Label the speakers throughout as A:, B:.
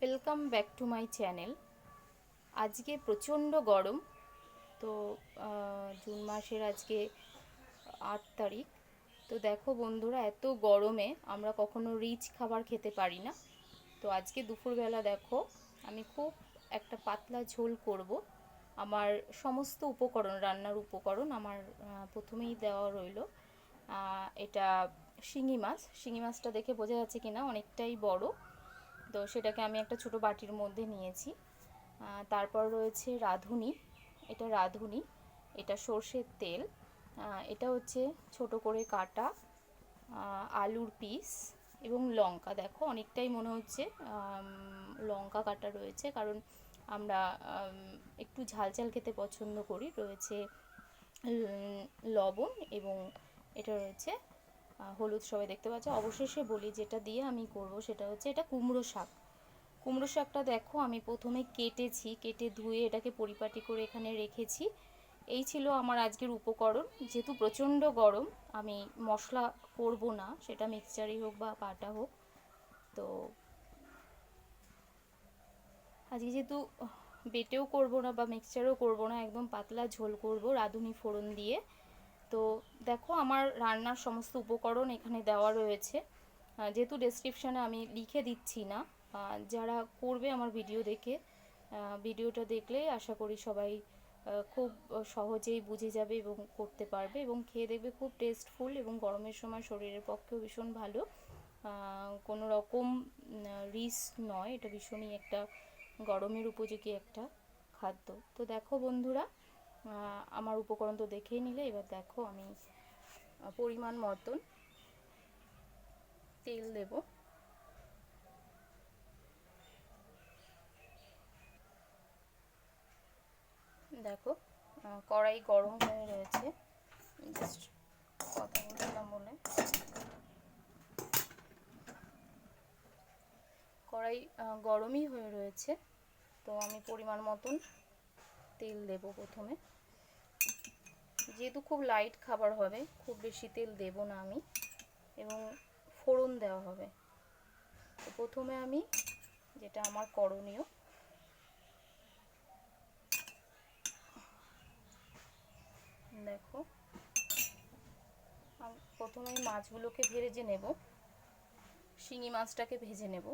A: Welcome back to my channel. আজকে প্রচণ্ড গরম। তো জুন মাসের আজকে 8 তারিখ। তো দেখো বন্ধুরা, এত গরমে আমরা কখনো রিচ খাবার খেতে পারি না। তো আজকে দুপুরবেলা দেখো আমি খুব একটা পাতলা ঝোল করব। আমার সমস্ত উপকরণ, রান্নার উপকরণ আমার প্রথমেই দেওয়া রইলো। এটা শিঙি মাছ। শিঙি মাছটা দেখে বোঝা যাচ্ছে কিনা, অনেকটাই বড়। তো সেটাকে আমি একটা ছোট বাটির মধ্যে নিয়েছি। তারপর রয়েছে রাঁধুনি। এটা রাঁধুনি, এটা সর্ষের তেল, এটা হচ্ছে ছোট করে কাটা আলুর পিস এবং লঙ্কা। দেখো অনেকটাই মনে হচ্ছে লঙ্কা কাটা রয়েছে, কারণ আমরা একটু ঝাল ঝাল খেতে পছন্দ করি। রয়েছে লবণ এবং এটা রয়েছে হলুদ, সবাই দেখতে পাচ্ছ। অবশেষে বলি যেটা দিয়ে আমি করব সেটা হচ্ছে এটা কুমড়ো শাক। কুমড়ো শাকটা দেখো আমি প্রথমে কেটেছি, কেটে ধুয়ে এটাকে পরিপাটি করে এখানে রেখেছি। এই ছিল আমার আজকের উপকরণ। যেহেতু প্রচণ্ড গরম, আমি মশলা করব না, সেটা মিক্সচারই হোক বা বাটা হোক। তো আজকে যেহেতু বেটেও করব না বা মিক্সচারও করব না, একদম পাতলা ঝোল করব রাঁধুনি ফোড়ন দিয়ে। তো দেখো আমার রান্নার সমস্ত উপকরণ এখানে দেওয়া রয়েছে। যেহেতু ডেসক্রিপশানে আমি লিখে দিচ্ছি না, যারা করবে আমার ভিডিও দেখে, ভিডিওটা দেখলে আশা করি সবাই খুব সহজেই বুঝে যাবে এবং করতে পারবে এবং খেয়ে দেখবে খুব টেস্টফুল এবং গরমের সময় শরীরের পক্ষেও ভীষণ ভালো। কোনো রকম রিস্ক নয়, এটা ভীষণই একটা গরমের উপযোগী একটা খাদ্য। তো দেখো বন্ধুরা, আমার উপকরণ তো দেখেই নিলে। এবার দেখো আমি পরিমাণ মতন তেল দেব। দেখো কড়াই গরম হয়ে রয়েছে, জাস্ট কথা বলছিলাম বলে। কড়াই গরমই হয়ে রয়েছে। তো আমি পরিমাণ মতন তেল দেব প্রথমে। যেহেতু খুব লাইট খাবার হবে, খুব বেশি তেল দেব না আমি, এবং ফোড়ন দেওয়া হবে। তো প্রথমে আমি, যেটা আমার করণীয়, দেখো প্রথমে মাছগুলোকে ভেজে নেব। শিঙি মাছটাকে ভেজে নেব।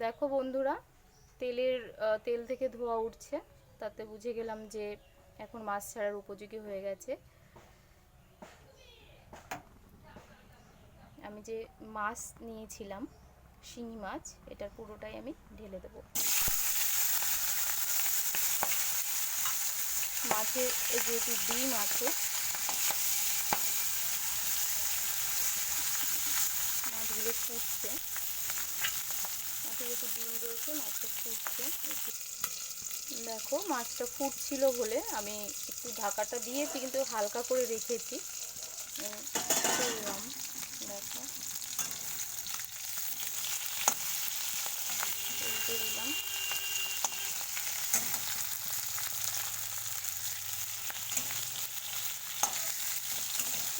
A: দেখো বন্ধুরা, তেল থেকে ধোঁয়া উঠছে, তাতে বুঝে গেলাম যে এখন মাছ ছাড়ার উপযোগী হয়ে গেছে। আমি যে মাছ নিয়েছিলাম, শিঙি মাছ, এটার পুরোটাই আমি ঢেলে দেব। মাছে যেহেতু ডিম আছে, মাছগুলো ফুটছে, মাছে যেহেতু ডিম রয়েছে মাছটা ফুটছে। দেখো মাছটা ফুটছিল বলে আমি একটু ঢাকাটা দিয়েছি, কিন্তু হালকা করে রেখেছি। করলাম, দেখো উল্টে দিলাম।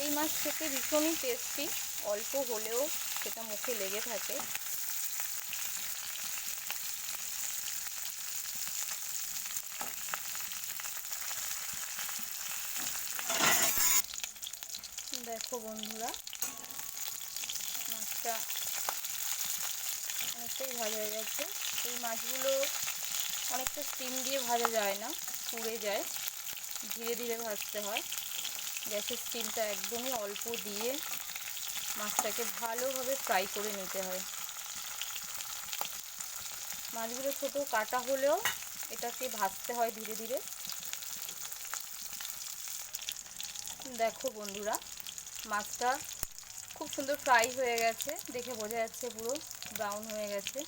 A: এই মাছ খেতে ভীষণই টেস্টি, অল্প হলেও সেটা মুখে লেগে থাকে। দেখো বন্ধুরা, মাছটা অনেকটাই ভাজা হয়ে গেছে। এই মাছগুলো অনেকটা স্টিম দিয়ে ভাজা যায় না, পুড়ে যায়। ধীরে ধীরে ভাজতে হয়, গ্যাসের স্টিমটা একদমই অল্প দিয়ে মাছটাকে ভালোভাবে ফ্রাই করে নিতে হয়। মাছগুলো ছোটো কাটা হলেও এটাকে ভাজতে হয় ধীরে ধীরে। দেখো বন্ধুরা, মাছটা খুব সুন্দর ফ্রাই হয়ে গেছে, দেখে বোঝা যাচ্ছে পুরো ব্রাউন হয়ে গেছে।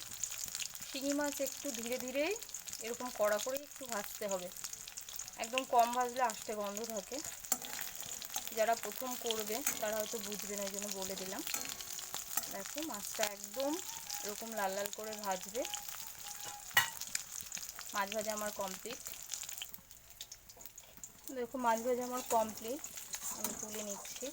A: শিঙি মাছ একটু ধীরে ধীরেই এরকম কড়া করে একটু ভাজতে হবে, একদম কম ভাজলে আষ্টে গন্ধ থাকে। যারা প্রথম করবে তারা হয়তো বুঝবে না, এই জন্য বলে দিলাম। দেখো মাছটা একদম এরকম লাল লাল করে ভাজবে। মাছ ভাজা আমার কমপ্লিট। দেখো মাছ ভাজা আমার কমপ্লিট, আমি তুলে নিচ্ছি।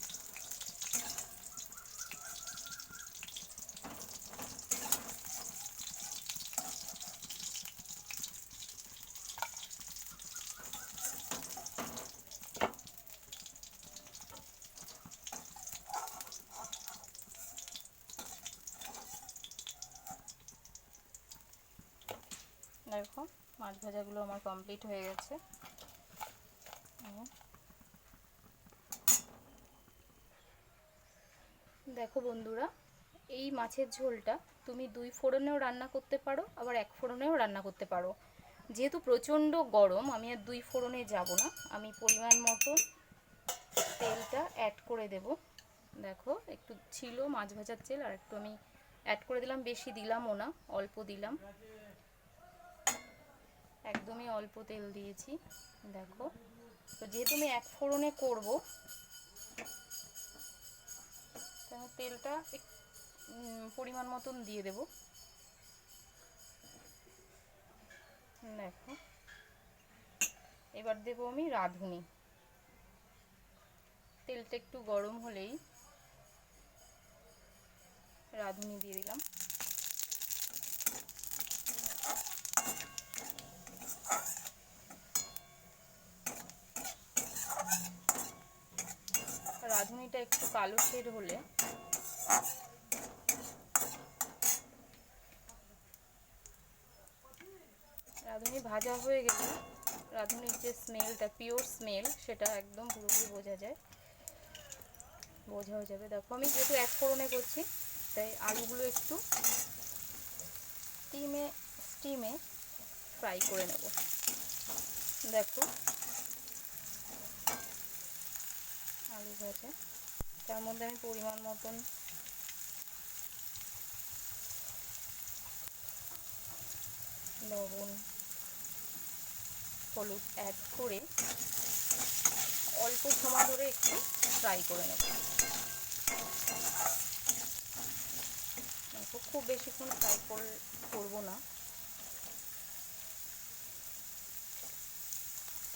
A: দেখো মাছ ভাজাগুলো আমার কমপ্লিট হয়ে গেছে। দেখো বন্ধুরা, এই মাছের ঝোলটা তুমি 2 ফোড়নেও রান্না করতে পারো, আবার 1 ফোড়নেও রান্না করতে পারো। যেহেতু প্রচণ্ড গরম, আমি আর 2 ফোড়নে যাব না, আমি পরিমাণ মতন তেলটা অ্যাড করে দেব। দেখো একটু ছিল মাছ ভাজার তেল, আর একটু আমি অ্যাড করে দিলাম, বেশি দিলামও না, অল্প দিলাম, একদমই অল্প তেল দিয়েছি। দেখো, তো যেহেতু আমি 1 ফোড়নে করবো, তেলটা পরিমাণ মতন দিয়ে দেব। দেখো, এবার দেবো আমি রাঁধুনি। তেলটা একটু গরম হলেই রাঁধুনি দিয়ে দিলাম। রাঁধুনিটা একটু কালো শেড হলে রাঁধুনি ভাজা হয়ে গেলে রাঁধুনির যে স্মেলটা, পিওর স্মেল, সেটা একদম পুরোপুরি বোঝা হয়ে যাবে। দেখো আমি যেহেতু 1 ফোড়নে করছি, তাই আলুগুলো একটু স্টিমে ফ্রাই করে নেব। দেখো আলু ভাজা, তার মধ্যে আমি পরিমাণ মতন লবণ, হলুদ অ্যাড করে অল্প সময় ধরে একটু ফ্রাই করে নেব। দেখো খুব বেশিক্ষণ ফ্রাই করব না।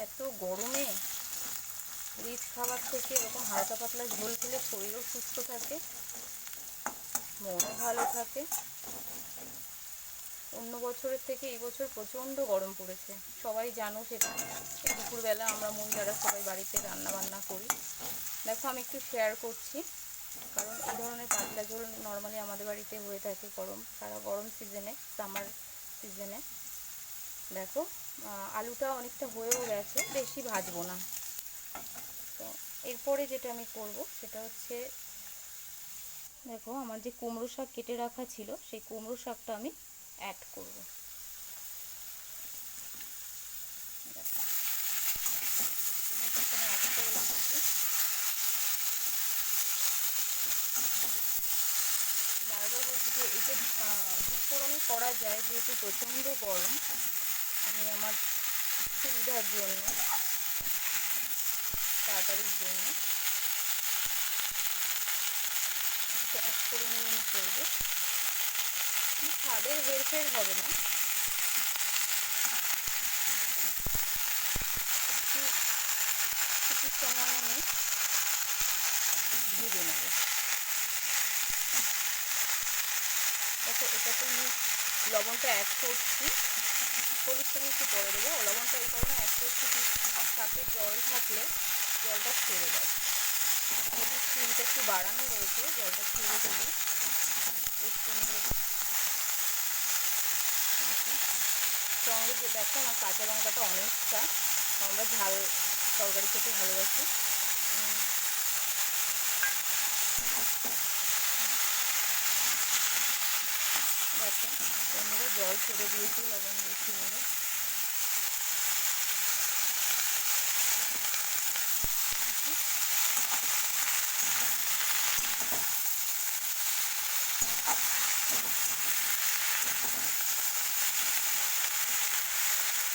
A: এত গরমে রিচ খাবার থেকে এরকম হালকা পাতলা ঝোল খেলে শরীরও সুস্থ থাকে, মনও ভালো থাকে। অন্য বছরের থেকে এই বছর প্রচণ্ড গরম পড়েছে, সবাই জানো সেটা। দুপুরবেলা আমরা মহিলারা সবাই বাড়িতে রান্না বান্না করি। দেখো আমি একটু শেয়ার করছি, কারণ এই ধরনের পাতলা ঝোল নর্মালি আমাদের বাড়িতে হয়ে থাকে সারা গরম সিজনে, সামার সিজনে। দেখো আলুটা অনেকটা হয়েও গেছে, বেশি ভাজবো না। তো এরপরে যেটা আমি করব সেটা হচ্ছে, দেখো আমার যে কুমড়ো শাক কেটে রাখা ছিল, সেই কুমড়ো শাকটা আমি অ্যাড করব। বারবার বলছি যে এটা দুপুরনে করা যায়, যেহেতু প্রচণ্ড গরম, আমি আমার সুবিধার জন্য, তাড়াতাড়ির জন্য 1 ফোড়নে আমি করবো। স্বাদের হেরফের হবে না, কিছু সময় আমি ভেজে নেব। দেখো এটাতে আমি লবণটা অ্যাড করছি, হলুদটা আমি একটু পরে দেবো। লবণটা এই কারণে অ্যাড করছি, শাকের জল থাকলে জলটা ছেড়ে দেয়। যদি স্টিমটা একটু বাড়ানো রয়েছে, জলটা ছেড়ে দেবে বেশ সুন্দর। সঙ্গে যে দেখো আমার কাঁচা লঙ্কাটা অনেকটা, আমরা ঝাল তরকারি খেতে ভালোবাসি। দেখো বন্ধুরা জল ছেড়ে দিয়েছি লবণ দিয়েছি বলে।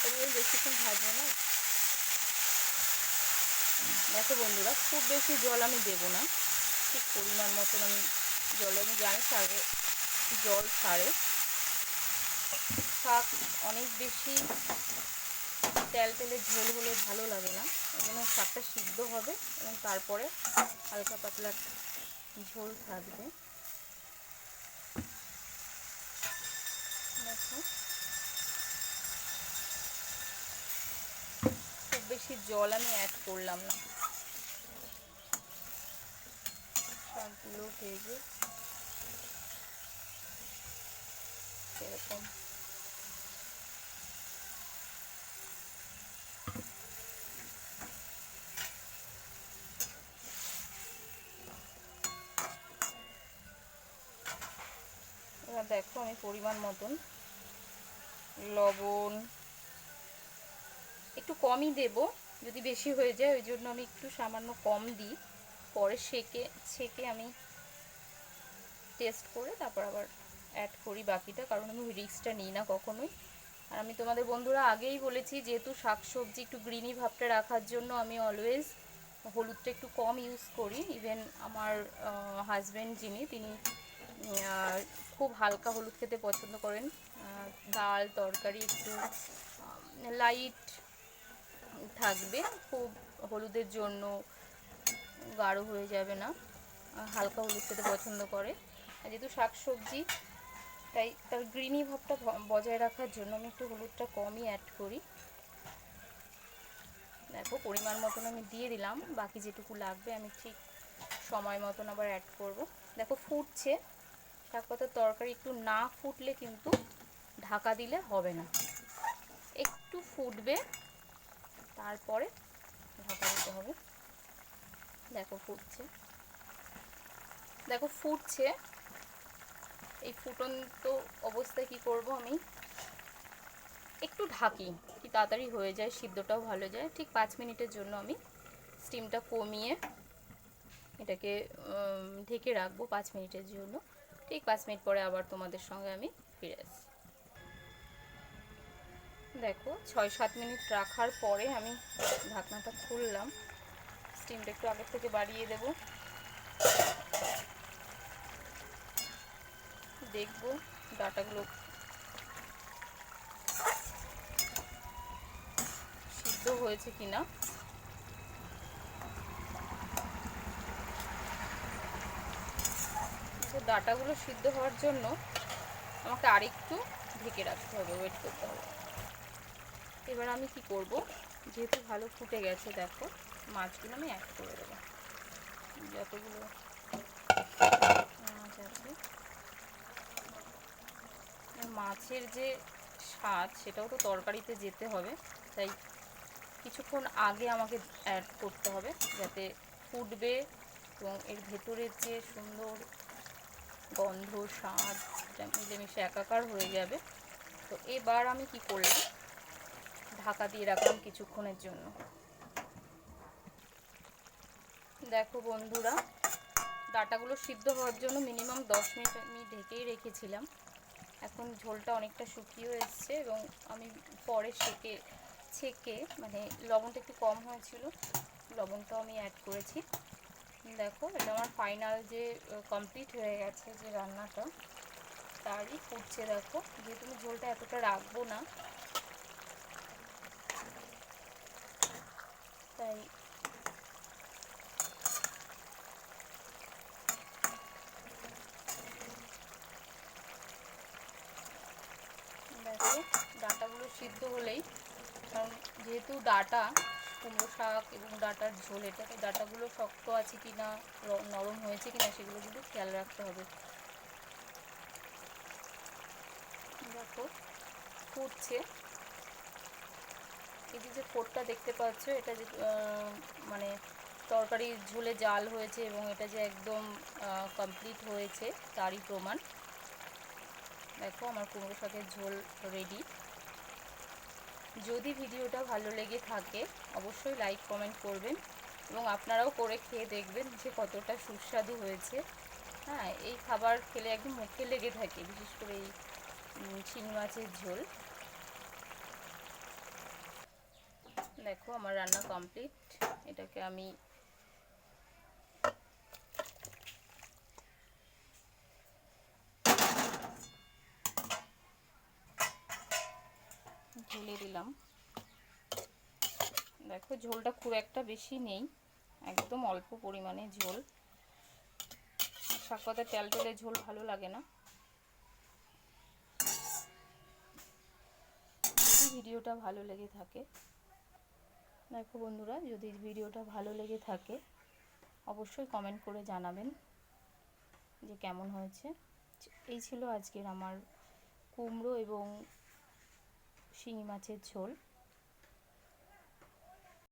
A: তবে বেশিক্ষণ ভাজবো না। দেখো বন্ধুরা খুব বেশি জল আমি দেবো না, ঠিক পরিমাণ মতন আমি আমি জানি শাকে জল ছাড়ে। শাক অনেক বেশি তেলের ঝোল হলে ভালো লাগে না, ওই জন্য শাকটা সিদ্ধ হবে এবং তারপরে হালকা পাতলা ঝোল থাকবে। দেখো খুব বেশি জল আমি অ্যাড করলাম না, শাকগুলো ভেজে এরকম দেখো আমি পরিমাণ মতন লবণ একটু কমই দেব, যদি বেশি হয়ে যায় ওই জন্য আমি একটু সামান্য কম দিই, পরে ছেঁকে আমি টেস্ট করে তারপর আবার অ্যাড করি বাকিটা, কারণ আমি রিস্কটা নিই না কখনোই। আর আমি তোমাদের বন্ধুরা আগেই বলেছি, যেহেতু শাকসবজি একটু গ্রিনি ভাবটা রাখার জন্য আমি অলওয়েজ হলুদটা একটু কম ইউজ করি। ইভেন আমার হাজব্যান্ড যিনি, তিনি খুব হালকা হলুদ খেতে পছন্দ করেন। ডাল তরকারি একটু লাইট থাকবে, খুব হলুদের জন্য গাঢ় হয়ে যাবে না, হালকা হলুদ খেতে পছন্দ করে। যেহেতু শাকসবজি, তাই তার গ্রিনি ভাবটা বজায় রাখার জন্য আমি একটু হলুদটা কমই অ্যাড করি। দেখো পরিমাণ মতন আমি দিয়ে দিলাম, বাকি যেটুকু লাগবে আমি ঠিক সময় মতন আবার অ্যাড করব। দেখো ফুটছে, শাক পাতার তরকারি একটু না ফুটলে কিন্তু ঢাকা দিলে হবে না, একটু ফুটবে তারপরে ঢাকা দিতে হবে। দেখো ফুটছে, দেখো ফুটছে। এই ফুটন্ত অবস্থায় কি করব, আমি একটু ঢাকি, কি তাড়াতাড়ি হয়ে যায়, সিদ্ধটাও ভালো যায়। ঠিক 5 মিনিটের জন্য আমি স্টিমটা কমিয়ে এটাকে ঢেকে রাখবো 5 মিনিটের জন্য। ঠিক 5 মিনিট পরে আবার তোমাদের সঙ্গে আমি ফিরে আসি। দেখো 6-7 মিনিট রাখার পরে আমি ঢাকনাটা খুললাম, স্টিমটা একটু আগের থেকে বাড়িয়ে দেব। দেখবো ডাটাগুলো সিদ্ধ হয়েছে কিনা। তো ডাটাগুলো সিদ্ধ হওয়ার জন্য আমাকে আরেকটু ঢেকে রাখতে হবে, ওয়েট করতে হবে। এবার আমি কি করব, যেহেতু ভালো ফুটে গেছে, দেখো মাছগুলো আমি অ্যাড করে দেবো। যতগুলো মাছ আছে, মাছের যে স্বাদ সেটাও তো তরকারিতে যেতে হবে, তাই কিছুক্ষণ আগে আমাকে অ্যাড করতে হবে, যাতে ফুটবে এবং এর ভেতরের যে সুন্দর গন্ধ স্বাদ এটা মিলেমিশে একাকার হয়ে যাবে। তো এবার আমি কি করলাম, ঢাকা দিয়ে রাখলাম কিছুক্ষণের জন্য। দেখো বন্ধুরা, ডাটাগুলো সিদ্ধ হওয়ার জন্য মিনিমাম 10 মিনিট আমি ঢেকেই রেখেছিলাম। এখন ঝোলটা অনেকটা শুকিয়ে এসছে এবং আমি পরে ছেঁকে মানে লবণটা একটু কম হয়েছিল, লবণটাও আমি অ্যাড করেছি। দেখো এটা আমার ফাইনাল যে কমপ্লিট হয়ে গেছে যে রান্নাটা, তারই ফুটছে। দেখো যেহেতু আমি ঝোলটা এতটা রাখবো না, তাই দেখো ডাঁটাগুলো সিদ্ধ হলেই, কারণ যেহেতু ডাঁটা কুমড়ো শাক এবং ডাঁটার ঝোল, এটাতে ডাঁটাগুলো শক্ত আছে কি না, নরম হয়েছে কি না, সেগুলো কিন্তু খেয়াল রাখতে হবে। দেখো ফুটছে, এই যে ফোড়টা দেখতে পাচ্ছ, এটা যে মানে তরকারির ঝোলে জাল হয়েছে এবং এটা যে একদম কমপ্লিট হয়েছে তারই প্রমাণ। দেখো আমার কুমড়ো শাকের ঝোল রেডি। যদি ভিডিওটা ভালো লেগে থাকে অবশ্যই লাইক কমেন্ট করবেন এবং আপনারাও করে খেয়ে দেখবেন যে কতটা সুস্বাদু হয়েছে। হ্যাঁ, এই খাবার খেলে একদম মুখে লেগে থাকে, বিশেষ করে এই শিঙি মাছের ঝোল। দেখো আমার রান্না কমপ্লিট, এটাকে আমি ঢেলে দিলাম। দেখো ঝোলটা খুব একটা বেশি নেই, একদম অল্প পরিমাণে ঝোল। শাক পাতার টেলটেলে ঝোল ভালো লাগে না। যদি ভিডিওটা ভালো লেগে থাকে, দেখো বন্ধুরা, যদি ভিডিওটা ভালো লেগে থাকে অবশ্যই কমেন্ট করে জানাবেন যে কেমন হয়েছে। এই ছিল আজকের আমার কুমড়ো এবং শিঙি মাছের ঝোল।